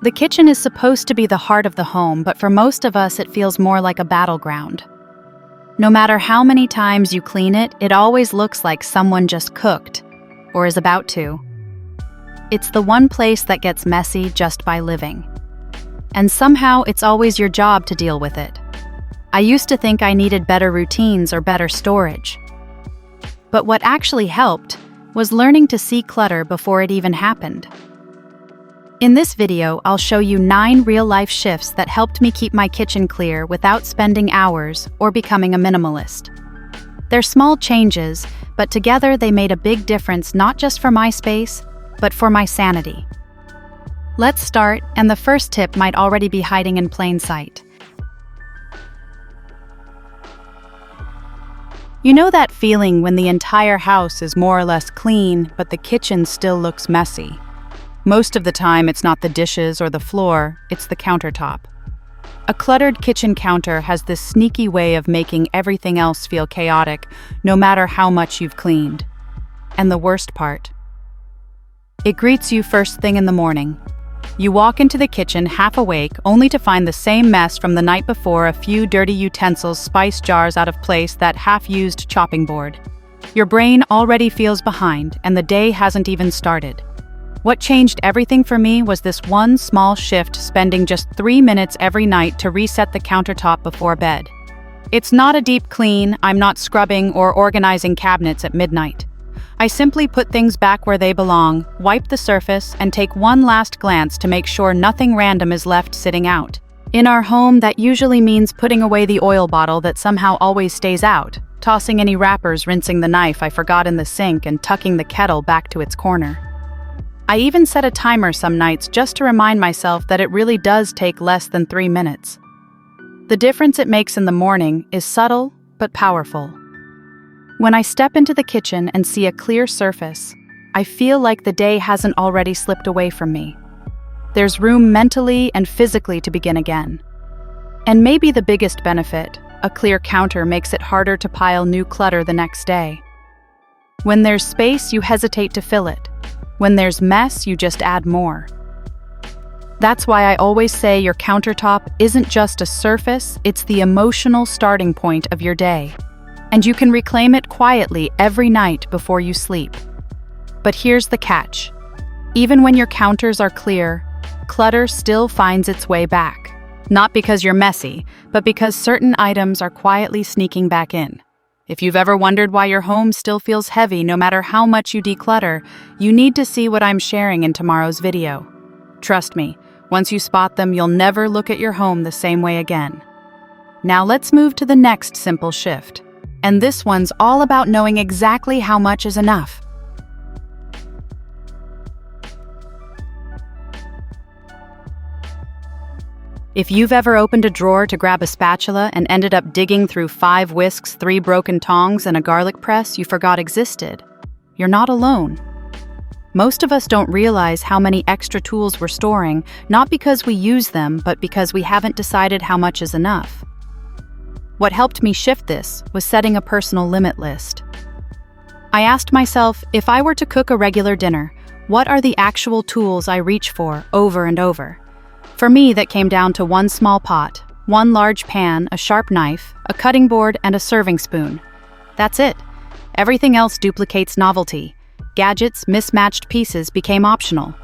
The kitchen is supposed to be the heart of the home, but for most of us it feels more like a battleground. No matter how many times you clean it, it always looks like someone just cooked, or is about to. It's the one place that gets messy just by living. And somehow it's always your job to deal with it. I used to think I needed better routines or better storage. But what actually helped was learning to see clutter before it even happened. In this video, I'll show you 9 real-life shifts that helped me keep my kitchen clear without spending hours or becoming a minimalist. They're small changes, but together they made a big difference not just for my space, but for my sanity. Let's start, and the first tip might already be hiding in plain sight. You know that feeling when the entire house is more or less clean, but the kitchen still looks messy? Most of the time, it's not the dishes or the floor, it's the countertop. A cluttered kitchen counter has this sneaky way of making everything else feel chaotic, no matter how much you've cleaned. And the worst part, it greets you first thing in the morning. You walk into the kitchen half awake, only to find the same mess from the night before: a few dirty utensils, spice jars out of place, that half-used chopping board. Your brain already feels behind, and the day hasn't even started. What changed everything for me was this one small shift, spending just 3 minutes every night to reset the countertop before bed. It's not a deep clean, I'm not scrubbing or organizing cabinets at midnight. I simply put things back where they belong, wipe the surface, and take one last glance to make sure nothing random is left sitting out. In our home, that usually means putting away the oil bottle that somehow always stays out, tossing any wrappers, rinsing the knife I forgot in the sink, and tucking the kettle back to its corner. I even set a timer some nights just to remind myself that it really does take less than 3 minutes. The difference it makes in the morning is subtle but powerful. When I step into the kitchen and see a clear surface, I feel like the day hasn't already slipped away from me. There's room mentally and physically to begin again. And maybe the biggest benefit, a clear counter makes it harder to pile new clutter the next day. When there's space, you hesitate to fill it. When there's mess, you just add more. That's why I always say your countertop isn't just a surface, it's the emotional starting point of your day. And you can reclaim it quietly every night before you sleep. But here's the catch. Even when your counters are clear, clutter still finds its way back. Not because you're messy, but because certain items are quietly sneaking back in. If you've ever wondered why your home still feels heavy no matter how much you declutter, you need to see what I'm sharing in tomorrow's video. Trust me, once you spot them, you'll never look at your home the same way again. Now let's move to the next simple shift. And this one's all about knowing exactly how much is enough. If you've ever opened a drawer to grab a spatula and ended up digging through 5 whisks, 3 broken tongs, and a garlic press you forgot existed, you're not alone. Most of us don't realize how many extra tools we're storing, not because we use them, but because we haven't decided how much is enough. What helped me shift this was setting a personal limit list. I asked myself, if I were to cook a regular dinner, what are the actual tools I reach for over and over? For me, that came down to 1 small pot, 1 large pan, a sharp knife, a cutting board, and a serving spoon. That's it. Everything else duplicates novelty. Gadgets, mismatched pieces became optional.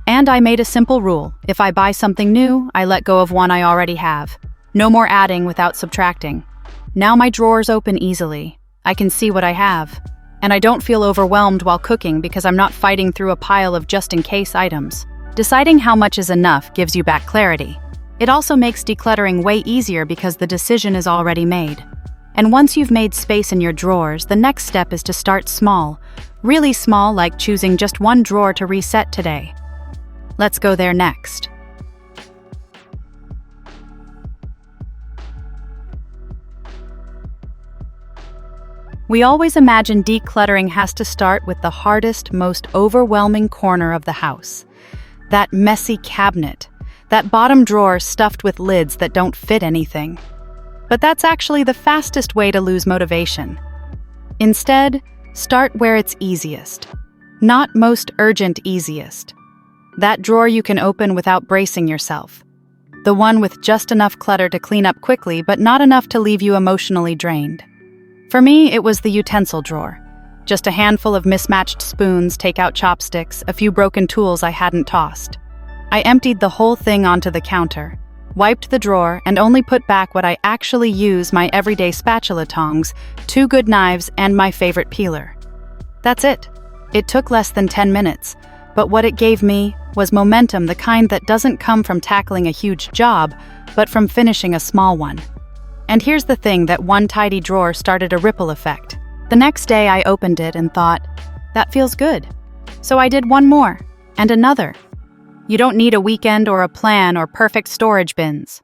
And I made a simple rule: if I buy something new, I let go of one I already have. No more adding without subtracting. Now my drawers open easily. I can see what I have. And I don't feel overwhelmed while cooking because I'm not fighting through a pile of just-in-case items. Deciding how much is enough gives you back clarity. It also makes decluttering way easier because the decision is already made. And once you've made space in your drawers, the next step is to start small. Really small, like choosing just 1 drawer to reset today. Let's go there next. We always imagine decluttering has to start with the hardest, most overwhelming corner of the house. That messy cabinet, that bottom drawer stuffed with lids that don't fit anything. But that's actually the fastest way to lose motivation. Instead, start where it's easiest. Not most urgent easiest. That drawer you can open without bracing yourself. The one with just enough clutter to clean up quickly, but not enough to leave you emotionally drained. For me, it was the utensil drawer. Just a handful of mismatched spoons, takeout chopsticks, a few broken tools I hadn't tossed. I emptied the whole thing onto the counter, wiped the drawer, and only put back what I actually use: my everyday spatula tongs, 2 good knives, and my favorite peeler. That's it. It took less than 10 minutes, but what it gave me was momentum, the kind that doesn't come from tackling a huge job, but from finishing a small one. And here's the thing: that one tidy drawer started a ripple effect. The next day I opened it and thought, that feels good. So I did one more, and another. You don't need a weekend or a plan or perfect storage bins.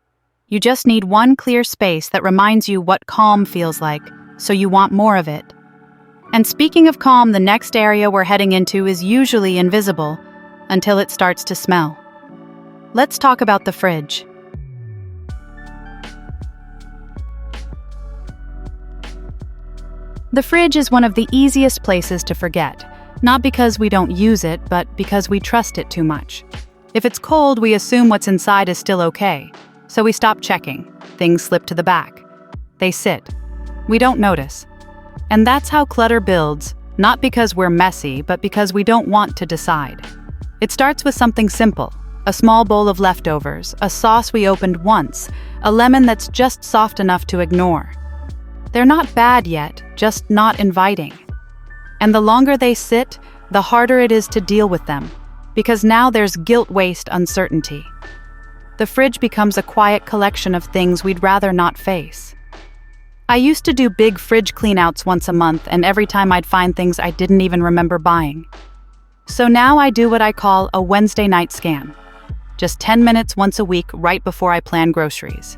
You just need one clear space that reminds you what calm feels like, so you want more of it. And speaking of calm, the next area we're heading into is usually invisible until it starts to smell. Let's talk about the fridge. The fridge is one of the easiest places to forget, not because we don't use it, but because we trust it too much. If it's cold, we assume what's inside is still okay, so we stop checking. Things slip to the back. They sit. We don't notice. And that's how clutter builds, not because we're messy, but because we don't want to decide. It starts with something simple: a small bowl of leftovers, a sauce we opened once, a lemon that's just soft enough to ignore. They're not bad yet, just not inviting. And the longer they sit, the harder it is to deal with them, because now there's guilt, waste, uncertainty. The fridge becomes a quiet collection of things we'd rather not face. I used to do big fridge cleanouts once a month, and every time I'd find things I didn't even remember buying. So now I do what I call a Wednesday night scan. Just 10 minutes once a week right before I plan groceries.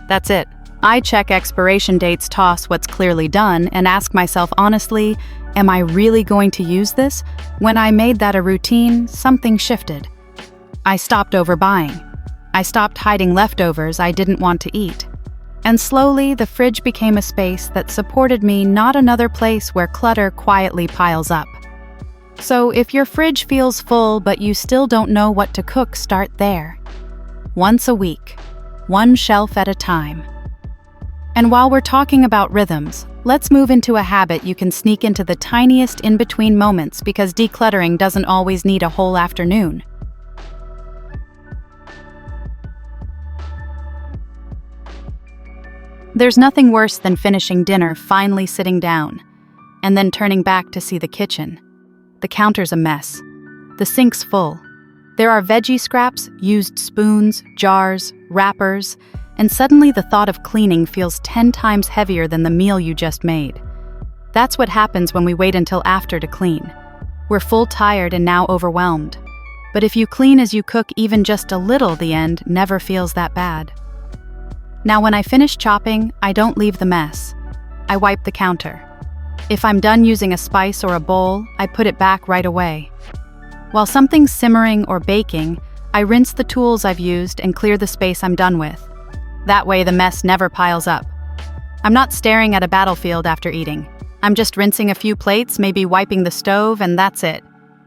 That's it. I check expiration dates, toss what's clearly done, and ask myself honestly, am I really going to use this? When I made that a routine, something shifted. I stopped overbuying. I stopped hiding leftovers I didn't want to eat. And slowly, the fridge became a space that supported me, not another place where clutter quietly piles up. So if your fridge feels full but you still don't know what to cook, start there. Once a week, one shelf at a time. And while we're talking about rhythms, let's move into a habit you can sneak into the tiniest in-between moments, because decluttering doesn't always need a whole afternoon. There's nothing worse than finishing dinner, finally sitting down, and then turning back to see the kitchen. The counter's a mess. The sink's full. There are veggie scraps, used spoons, jars, wrappers, and suddenly the thought of cleaning feels 10 times heavier than the meal you just made. That's what happens when we wait until after to clean. We're full, tired, and now overwhelmed. But if you clean as you cook even just a little, the end never feels that bad. Now when I finish chopping, I don't leave the mess. I wipe the counter. If I'm done using a spice or a bowl, I put it back right away. While something's simmering or baking, I rinse the tools I've used and clear the space I'm done with. That way the mess never piles up. I'm not staring at a battlefield after eating. I'm just rinsing a few plates, maybe wiping the stove, and that's it.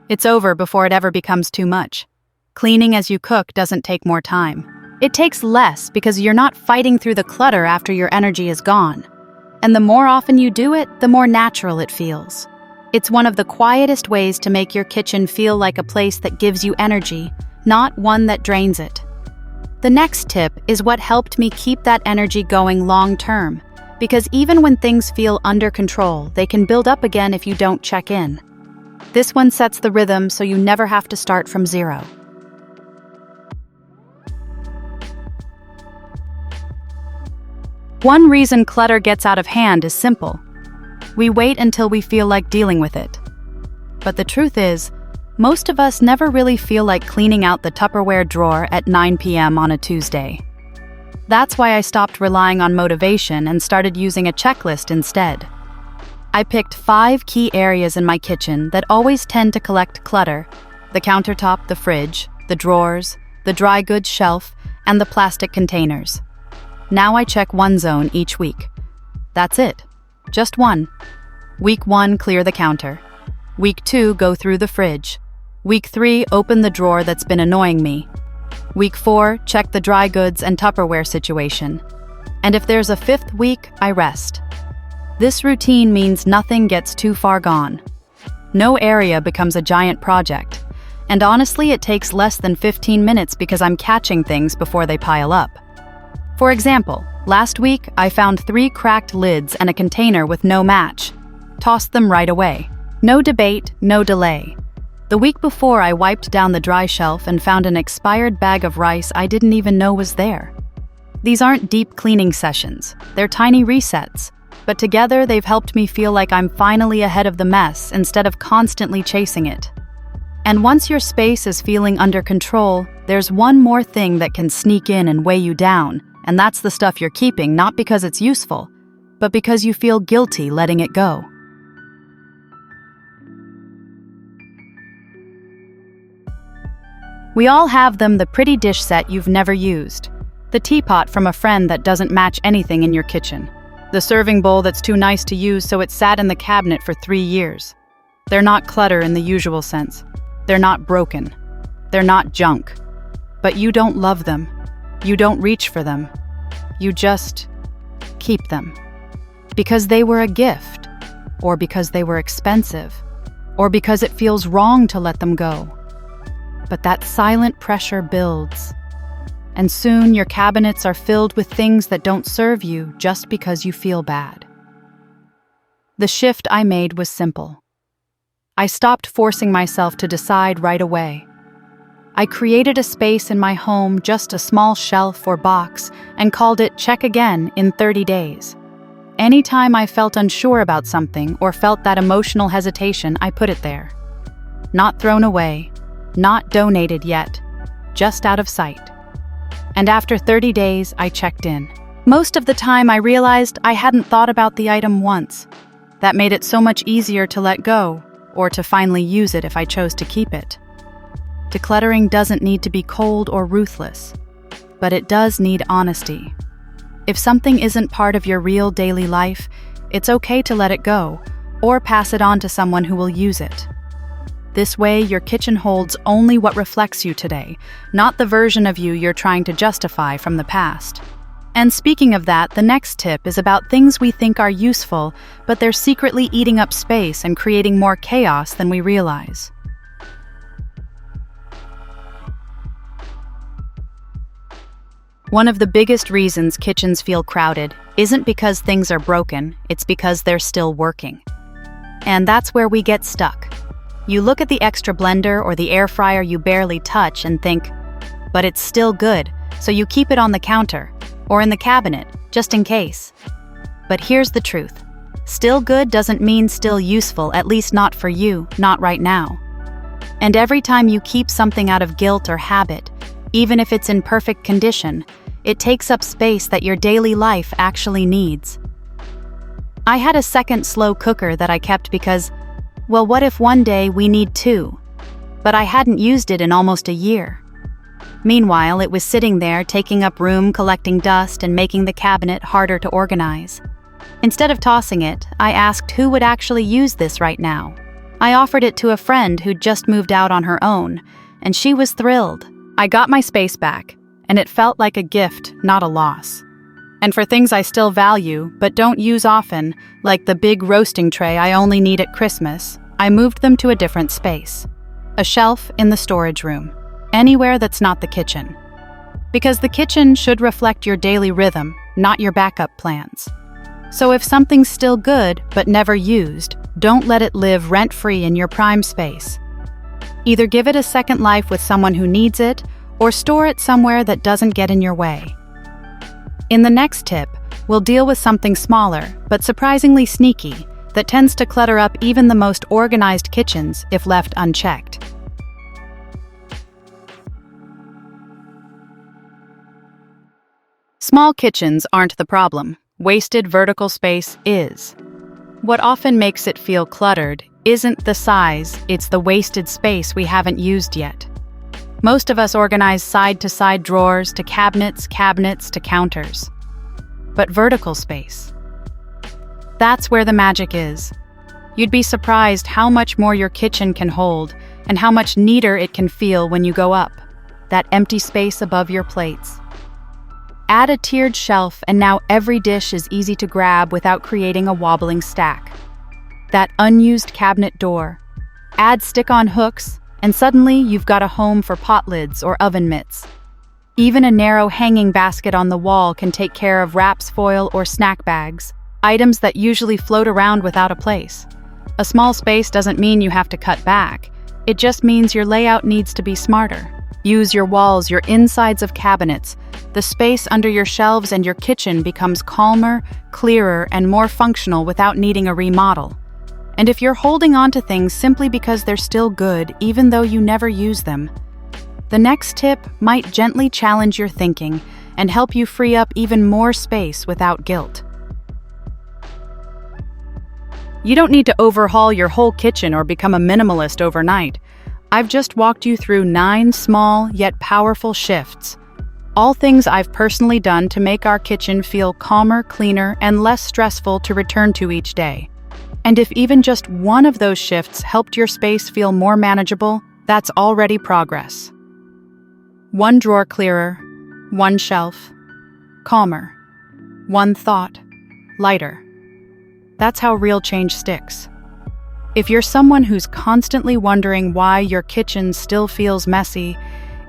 It's over before it ever becomes too much. Cleaning as you cook doesn't take more time. It takes less because you're not fighting through the clutter after your energy is gone. And the more often you do it, the more natural it feels. It's one of the quietest ways to make your kitchen feel like a place that gives you energy, not one that drains it. The next tip is what helped me keep that energy going long term, because even when things feel under control, they can build up again if you don't check in. This one sets the rhythm so you never have to start from zero. One reason clutter gets out of hand is simple. We wait until we feel like dealing with it. But the truth is, most of us never really feel like cleaning out the Tupperware drawer at 9 p.m. on a Tuesday. That's why I stopped relying on motivation and started using a checklist instead. I picked 5 key areas in my kitchen that always tend to collect clutter: the countertop, the fridge, the drawers, the dry goods shelf, and the plastic containers. Now I check one zone each week. That's it. Just one. Week 1, clear the counter. Week 2, go through the fridge. Week 3, open the drawer that's been annoying me. Week 4, check the dry goods and Tupperware situation. And if there's a 5th week, I rest. This routine means nothing gets too far gone. No area becomes a giant project. And honestly, it takes less than 15 minutes because I'm catching things before they pile up. For example, last week, I found 3 cracked lids and a container with no match. Tossed them right away. No debate, no delay. The week before, I wiped down the dry shelf and found an expired bag of rice I didn't even know was there. These aren't deep cleaning sessions. They're tiny resets. But together, they've helped me feel like I'm finally ahead of the mess instead of constantly chasing it. And once your space is feeling under control, there's one more thing that can sneak in and weigh you down, and that's the stuff you're keeping, not because it's useful, but because you feel guilty letting it go. We all have them, the pretty dish set you've never used, the teapot from a friend that doesn't match anything in your kitchen, the serving bowl that's too nice to use so it sat in the cabinet for 3 years. They're not clutter in the usual sense. They're not broken. They're not junk. But you don't love them. You don't reach for them. You just keep them. Because they were a gift, or because they were expensive, or because it feels wrong to let them go. But that silent pressure builds. And soon your cabinets are filled with things that don't serve you just because you feel bad. The shift I made was simple. I stopped forcing myself to decide right away. I created a space in my home, just a small shelf or box, and called it Check Again in 30 days. Anytime I felt unsure about something or felt that emotional hesitation, I put it there. Not thrown away, not donated yet, just out of sight. And after 30 days, I checked in. Most of the time, I realized I hadn't thought about the item once. That made it so much easier to let go, or to finally use it if I chose to keep it. Decluttering doesn't need to be cold or ruthless, but it does need honesty. If something isn't part of your real daily life, it's okay to let it go, or pass it on to someone who will use it. This way, your kitchen holds only what reflects you today, not the version of you you're trying to justify from the past. And speaking of that, the next tip is about things we think are useful, but they're secretly eating up space and creating more chaos than we realize. One of the biggest reasons kitchens feel crowded isn't because things are broken, it's because they're still working. And that's where we get stuck. You look at the extra blender or the air fryer you barely touch and think, but it's still good, so you keep it on the counter or in the cabinet, just in case. But here's the truth. Still good doesn't mean still useful, at least not for you, not right now. And every time you keep something out of guilt or habit, even if it's in perfect condition, it takes up space that your daily life actually needs. I had a second slow cooker that I kept because, well, what if one day we need 2? But I hadn't used it in almost a year. Meanwhile, it was sitting there, taking up room, collecting dust, and making the cabinet harder to organize. Instead of tossing it, I asked who would actually use this right now. I offered it to a friend who'd just moved out on her own, and she was thrilled. I got my space back, and it felt like a gift, not a loss. And for things I still value, but don't use often, like the big roasting tray I only need at Christmas, I moved them to a different space. A shelf in the storage room. Anywhere that's not the kitchen. Because the kitchen should reflect your daily rhythm, not your backup plans. So if something's still good, but never used, don't let it live rent-free in your prime space. Either give it a second life with someone who needs it, or store it somewhere that doesn't get in your way. In the next tip, we'll deal with something smaller, but surprisingly sneaky, that tends to clutter up even the most organized kitchens if left unchecked. Small kitchens aren't the problem. Wasted vertical space is. What often makes it feel cluttered isn't the size, it's the wasted space we haven't used yet. Most of us organize side-to-side drawers to cabinets to counters. But vertical space. That's where the magic is. You'd be surprised how much more your kitchen can hold and how much neater it can feel when you go up, that empty space above your plates. Add a tiered shelf, and now every dish is easy to grab without creating a wobbling stack. That unused cabinet door. Add stick-on hooks, and suddenly you've got a home for pot lids or oven mitts. Even a narrow hanging basket on the wall can take care of wraps, foil, or snack bags, items that usually float around without a place. A small space doesn't mean you have to cut back. It just means your layout needs to be smarter. Use your walls, your insides of cabinets. The space under your shelves and your kitchen becomes calmer, clearer, and more functional without needing a remodel. And if you're holding on to things simply because they're still good, even though you never use them, the next tip might gently challenge your thinking and help you free up even more space without guilt. You don't need to overhaul your whole kitchen or become a minimalist overnight. I've just walked you through 9 small yet powerful shifts. All things I've personally done to make our kitchen feel calmer, cleaner, and less stressful to return to each day. And if even just one of those shifts helped your space feel more manageable, that's already progress. 1 drawer clearer, 1 shelf, calmer, 1 thought, lighter. That's how real change sticks. If you're someone who's constantly wondering why your kitchen still feels messy,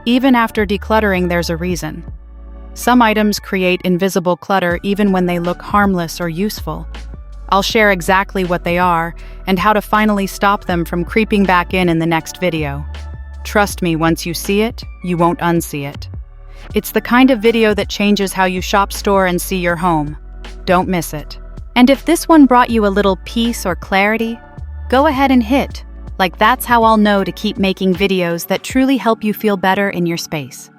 even after decluttering, there's a reason. Some items create invisible clutter even when they look harmless or useful. I'll share exactly what they are and how to finally stop them from creeping back in the next video. Trust me, once you see it, you won't unsee it. It's the kind of video that changes how you shop, store, and see your home. Don't miss it. And if this one brought you a little peace or clarity, go ahead and hit, like that's how I'll know to keep making videos that truly help you feel better in your space.